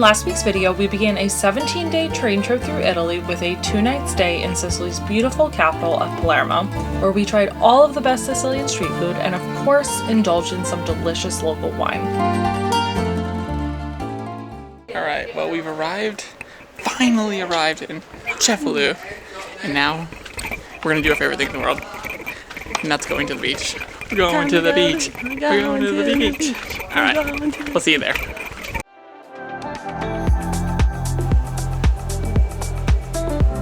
last week's video, we began a 17-day train trip through Italy with a 2-night stay in Sicily's beautiful capital of Palermo, where we tried all of the best Sicilian street food and of course indulged in some delicious local wine. Alright, well we've finally arrived in Cefalu, and now we're gonna do our favorite thing in the world, and that's going to the beach. We're going to the beach. We're going to the beach. Alright, we'll see you there.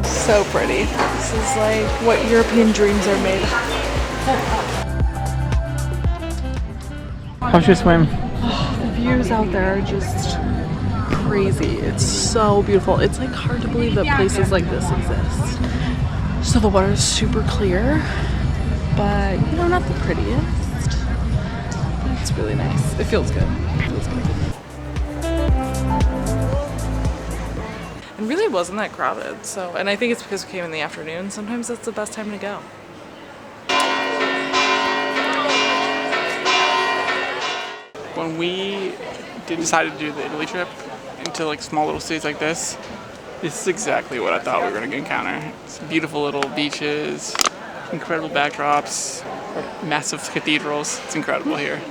So pretty. This is like what European dreams are made of. How's your swim? The views out there are just crazy. It's so beautiful. It's like hard to believe that places like this exist. So the water is super clear, but you know, not the prettiest. It's really nice. It feels good. It feels good. It really wasn't that crowded, and I think it's because we came in the afternoon. Sometimes that's the best time to go. When we decided to do the Italy trip into like small little cities like this is exactly what I thought we were going to encounter. It's beautiful little beaches, incredible backdrops, massive cathedrals. It's incredible here.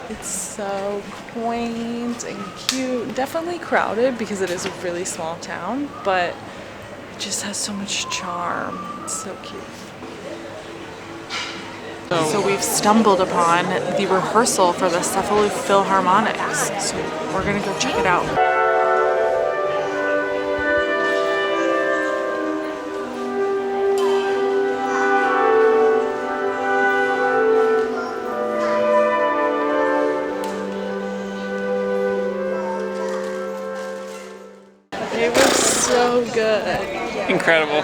It's so quaint and cute. Definitely crowded because it is a really small town, but it just has so much charm. It's so cute. So we've stumbled upon the rehearsal for the Cefalu Philharmonics. So we're gonna go check it out. It was so good. Incredible.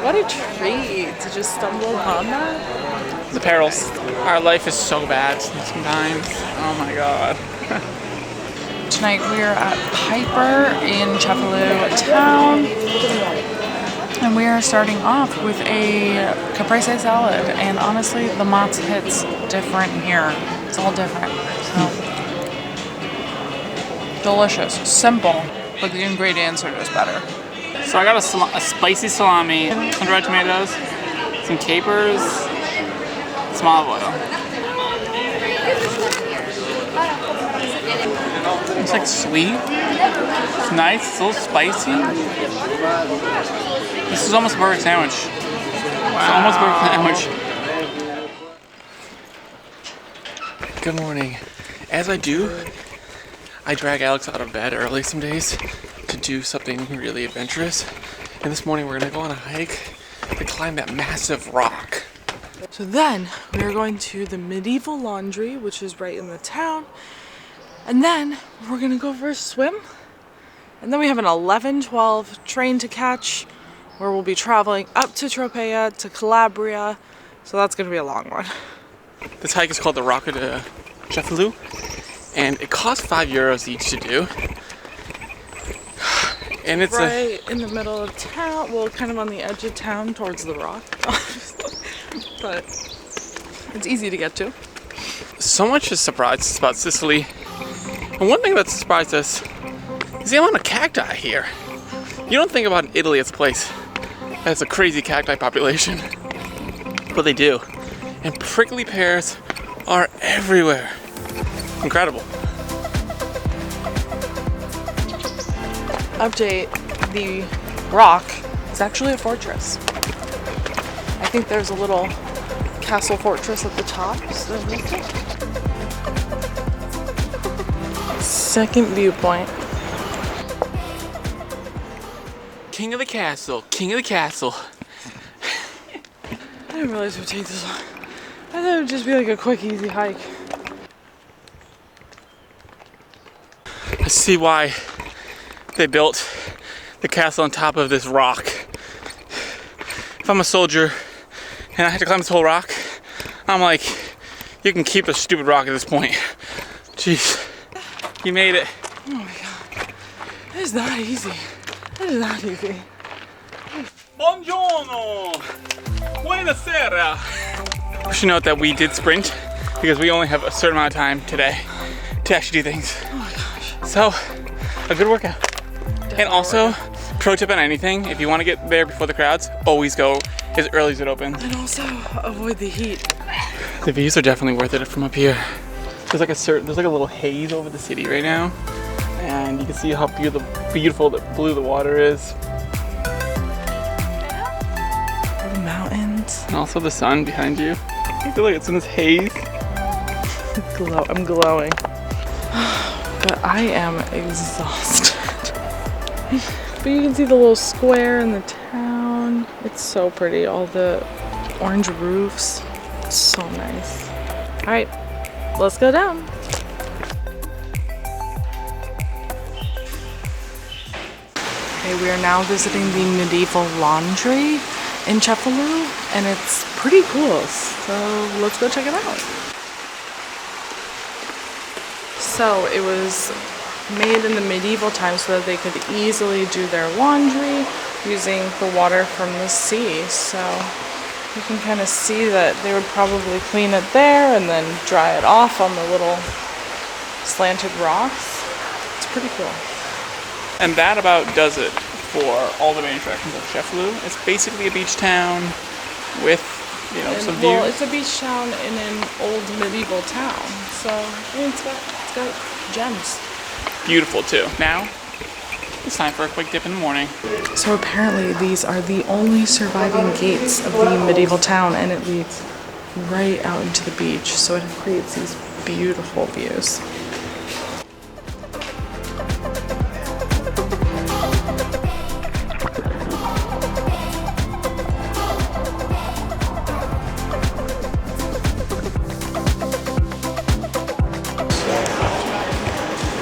What a treat to just stumble upon that. The perils. Our life is so bad sometimes. Oh my god. Tonight we are at Piper in Cefalu town, and we are starting off with a caprese salad. And honestly, the mozz hits different here. It's all different. So delicious, simple, but the ingredients are just better. So I got a spicy salami, some red tomatoes, some capers, some olive oil. It's like sweet. It's nice. It's a little spicy. This is almost a perfect sandwich. Wow. It's almost a perfect sandwich. Good morning. As I do, I drag Alex out of bed early some days to do something really adventurous. And this morning we're gonna go on a hike to climb that massive rock. So then we're going to the medieval laundry, which is right in the town. And then we're gonna go for a swim. And then we have an 11:12 train to catch where we'll be traveling up to Tropea to Calabria. So that's gonna be a long one. This hike is called the Rock de Cefalu, and it costs €5 each to do. And it's right in the middle of town, well, kind of on the edge of town towards the rock, but it's easy to get to. So much has surprised us about Sicily, and one thing that surprised us is the amount of cacti here. You don't think about Italy as a place that has a crazy cacti population, but they do. And prickly pears are everywhere. Incredible. Update, the rock is actually a fortress. I think there's a little castle fortress at the top. So second viewpoint. King of the castle, king of the castle. I didn't realize it would take this long. I thought it would just be like a quick, easy hike. I see why they built the castle on top of this rock. If I'm a soldier and I had to climb this whole rock, I'm like, you can keep the stupid rock at this point. Jeez, you made it. Oh my god, it is not easy. It is not easy. Buongiorno! Buonasera! We should note that we did sprint because we only have a certain amount of time today. to actually do things. Oh my gosh. So, a good workout. Definitely And also, workout. pro tip on anything, if you want to get there before the crowds, always go as early as it opens. And also avoid the heat. The views are definitely worth it from up here. There's like a little haze over the city right now, and you can see how beautiful the blue the water is. The mountains. And also the sun behind you. I feel like it's in this haze. I'm glowing. But I am exhausted. But you can see the little square in the town. It's so pretty. All the orange roofs. It's so nice. All right, let's go down. Okay, we are now visiting the medieval laundry in Cefalu, and it's pretty cool. So let's go check it out. So it was made in the medieval times so that they could easily do their laundry using the water from the sea. So you can kind of see that they would probably clean it there and then dry it off on the little slanted rocks. It's pretty cool. And that about does it for all the main attractions of Cefalu. It's basically a beach town with, you know, some views. Well, it's a beach town in an old medieval town. So I mean, it's got gems. Beautiful too. Now, it's time for a quick dip in the morning. So apparently these are the only surviving gates of the medieval town, and it leads right out into the beach. So it creates these beautiful views.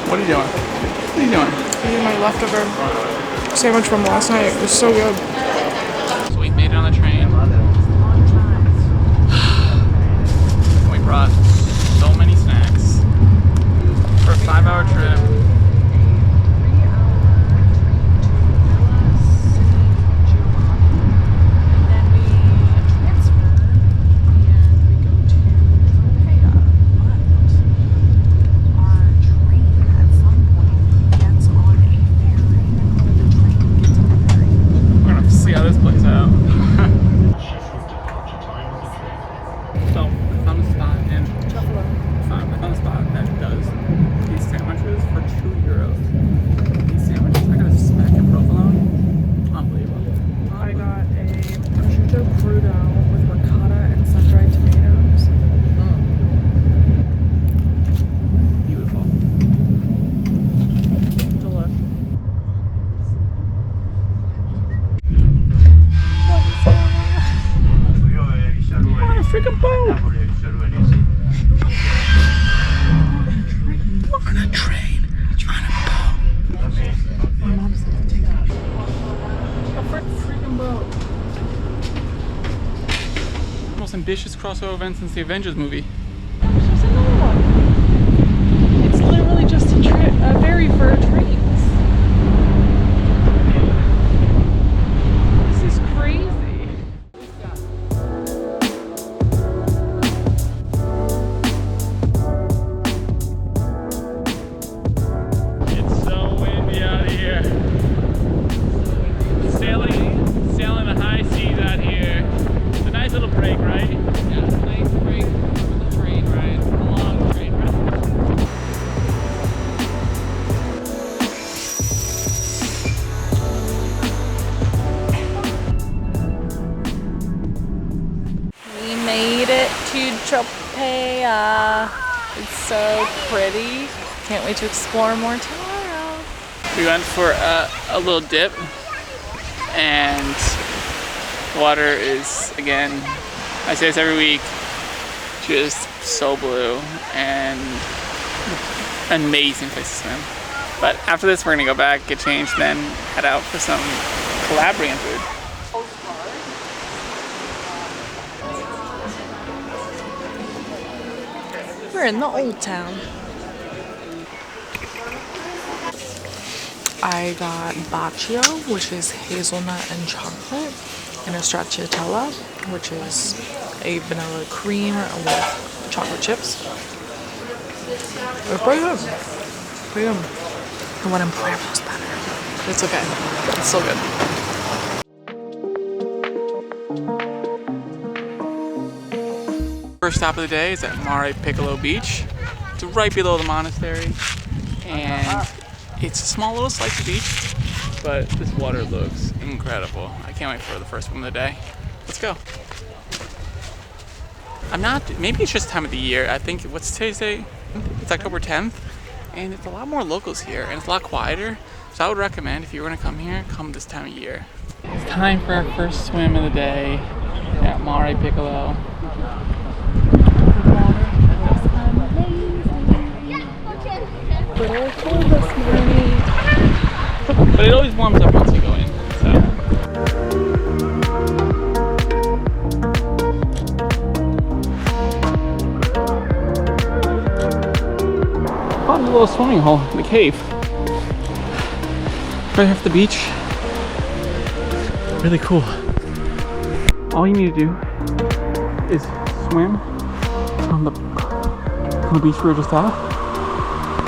What are you doing? What are you doing? Eating my leftover sandwich from last night. It was so good. So we made it on the train. We brought so many snacks for a 5-hour trip. Freaking boat! On a train, on a boat. My mom said to take that. A freaking boat. Most ambitious crossover event since the Avengers movie. There's another one. It's literally just a ferry for trains. This is crazy. Tropea. It's so pretty. Can't wait to explore more tomorrow. We went for a little dip, and the water is, again, I say this every week, just so blue and an amazing place to swim. But after this, we're gonna go back, get changed, then head out for some Calabrian food. We're in the old town. I got baccio, which is hazelnut and chocolate, and a stracciatella, which is a vanilla cream with chocolate chips. It's pretty good. Pretty good. The one in Palermo's better. It's okay. It's still good. First stop of the day is at Mare Piccolo Beach. It's right below the monastery, and it's a small little slice of beach, but this water looks incredible. I can't wait for the first swim of the day. Let's go. Maybe it's just time of the year. I think, what's today's day? It's October 10th, and it's a lot more locals here, and it's a lot quieter. So I would recommend, if you're gonna come here, come this time of year. It's time for our first swim of the day at Mare Piccolo. But it always warms up once you go in, so. Fun little swimming hole in the cave. Right off the beach. Really cool. All you need to do is swim on the beach we were just at.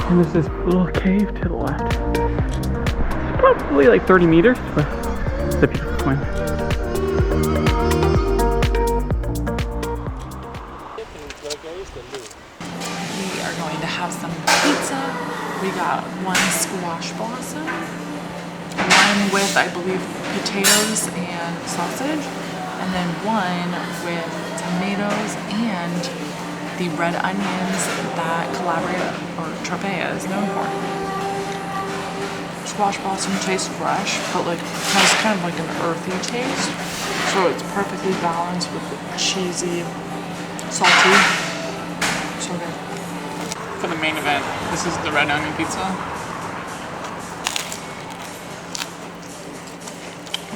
And there's this little cave to the left. It's probably like 30 meters, but it's a beautiful swim. We are going to have some pizza. We got one squash blossom, one with, I believe, potatoes and sausage, and then one with tomatoes and the red onions that Calabria or Tropea is known for. Squash blossom tastes fresh, but like has kind of like an earthy taste. So it's perfectly balanced with the cheesy, salty. So good. For the main event, this is the red onion pizza.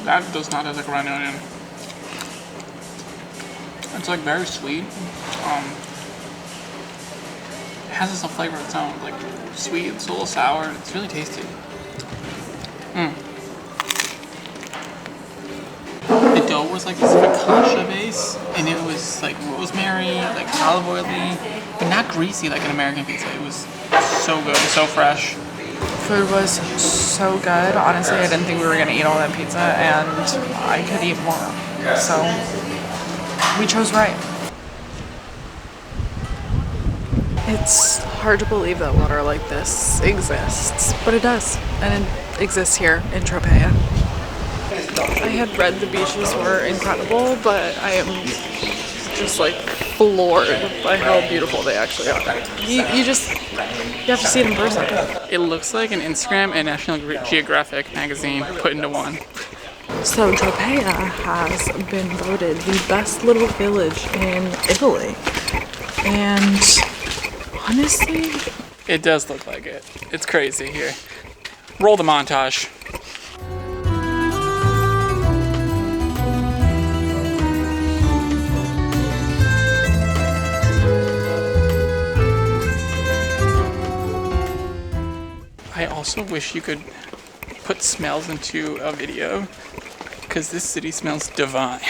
That does not taste like red onion. It's like very sweet. It has some flavor of its own, like sweet, it's a little sour, it's really tasty. The dough was like this focaccia base, and it was like rosemary, like olive oily, but not greasy like an American pizza. It was so good, so fresh. Food was so good. Honestly, I didn't think we were gonna eat all that pizza, and I could eat more. So we chose right. It's hard to believe that water like this exists, but it does, and it exists here in Tropea. I had read the beaches were incredible, but I am just like floored by how beautiful they actually are. You have to see it in person. It looks like an Instagram and National Geographic magazine put into one. So Tropea has been voted the best little village in Italy, and honestly, it does look like it. It's crazy here. Roll the montage. I also wish you could put smells into a video, because this city smells divine.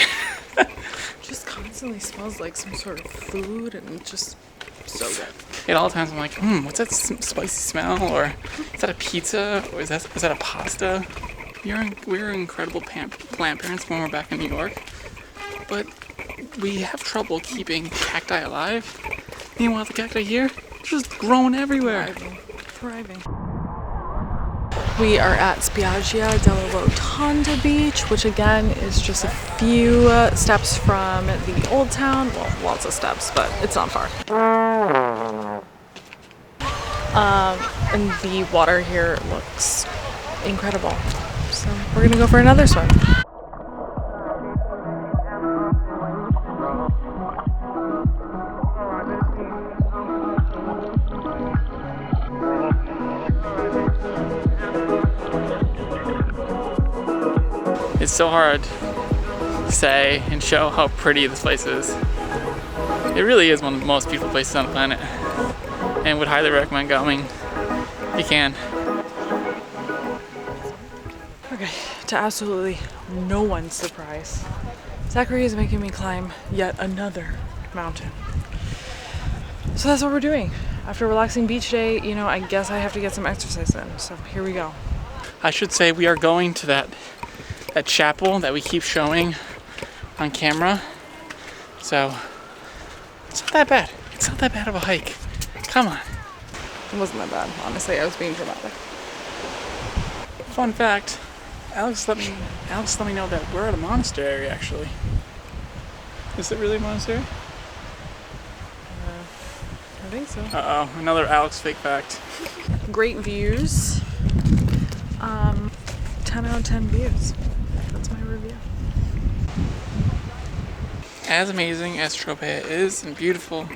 just constantly smells like some sort of food, and just so good. At all times I'm like, what's that spicy smell? Or is that a pizza? Or is that a pasta? We were incredible plant parents when we're back in New York, but we have trouble keeping cacti alive. Meanwhile, the cacti here, they're just growing everywhere. Thriving. We are at Spiaggia della Rotonda Beach, which again is just a few steps from the old town. Well, lots of steps, but it's not far. And the water here looks incredible. So we're gonna go for another swim. It's so hard to say and show how pretty this place is. It really is one of the most beautiful places on the planet, and would highly recommend going if you can. Okay, to absolutely no one's surprise, Zachary is making me climb yet another mountain. So that's what we're doing. after a relaxing beach day, you know, I guess I have to get some exercise in. So here we go. I should say we are going to that chapel that we keep showing on camera. So it's not that bad. It's not that bad of a hike. Come on. It wasn't that bad, honestly. I was being dramatic. Fun fact, Alex let me know that we're at a monastery actually. Is it really a monastery? I think so. Uh-oh, another Alex fake fact. Great views. 10 out of 10 views. That's my review. As amazing as Tropea is and beautiful,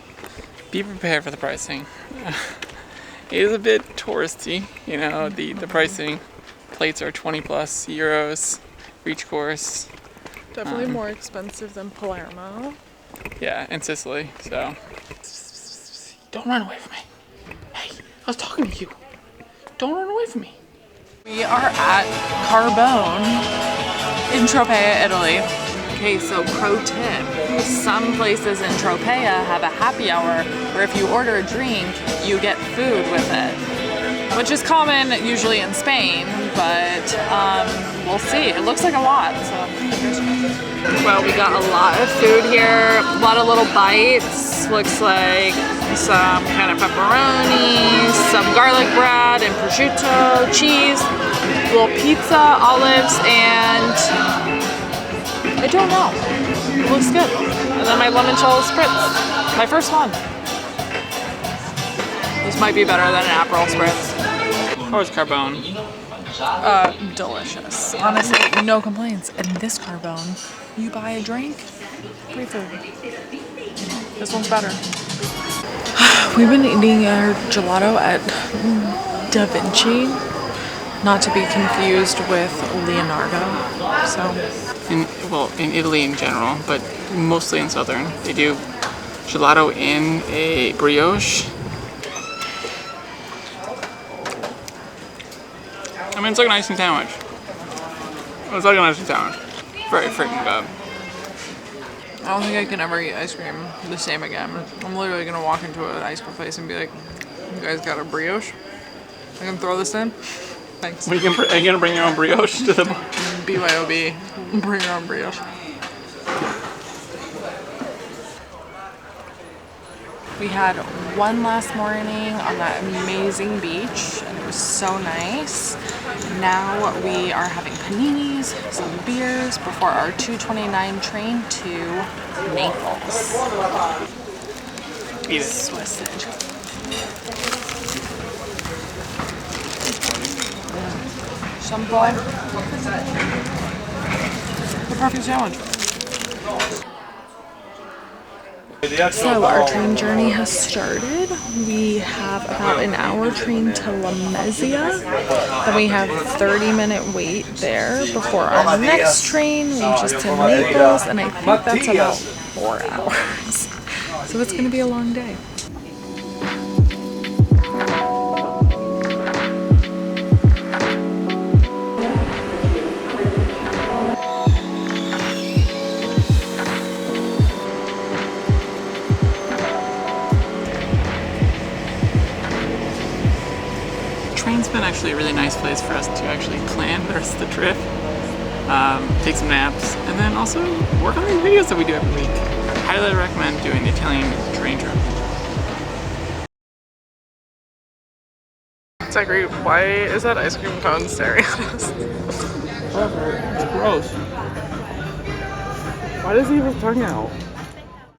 be prepared for the pricing. It is a bit touristy, you know, the pricing. Plates are 20 plus euros for each course. Definitely more expensive than Palermo. Yeah, in Sicily, so. Don't run away from me. Hey, I was talking to you. Don't run away from me. We are at Carbone in Tropea, Italy. Okay, so pro tip. Some places in Tropea have a happy hour where if you order a drink, you get food with it. Which is common usually in Spain, but we'll see. It looks like a lot, so. Well, we got a lot of food here, a lot of little bites. Looks like some kind of pepperoni, some garlic bread and prosciutto, cheese, little pizza, olives, and I don't know. It looks good. And then my limoncello spritz, my first one. This might be better than an Aperol spritz. How is Carbone? Delicious. Honestly, no complaints. And this Carbone, you buy a drink, free food. This one's better. We've been eating our gelato at Da Vinci, not to be confused with Leonardo. So, in Italy in general, but mostly in southern, they do gelato in a brioche. I mean, it's like an icing sandwich. It's like an icing sandwich. Very freaking good. I don't think I can ever eat ice cream the same again. I'm literally gonna walk into an ice cream place and be like, "You guys got a brioche? I can throw this in? Thanks." Are you gonna bring your own brioche to the BYOB. Bring your own brioche. We had one last morning on that amazing beach, and it was so nice. Now we are having paninis, some beers before our 2:29 train to Naples. Eat it. Sausage. Shampoo. The perfect sandwich. So our train journey has started. We have about an hour train to La Mezia. Then we have 30-minute wait there before our next train, which is to Naples, and I think that's about 4 hours. So it's gonna be a long day. Train's been actually a really nice place for us to actually plan the rest of the trip, take some naps, and then also work on these videos that we do every week. Highly recommend doing the Italian train trip. Zachary, why is that ice cream cone staring at us? It's gross. Why does he have his tongue out?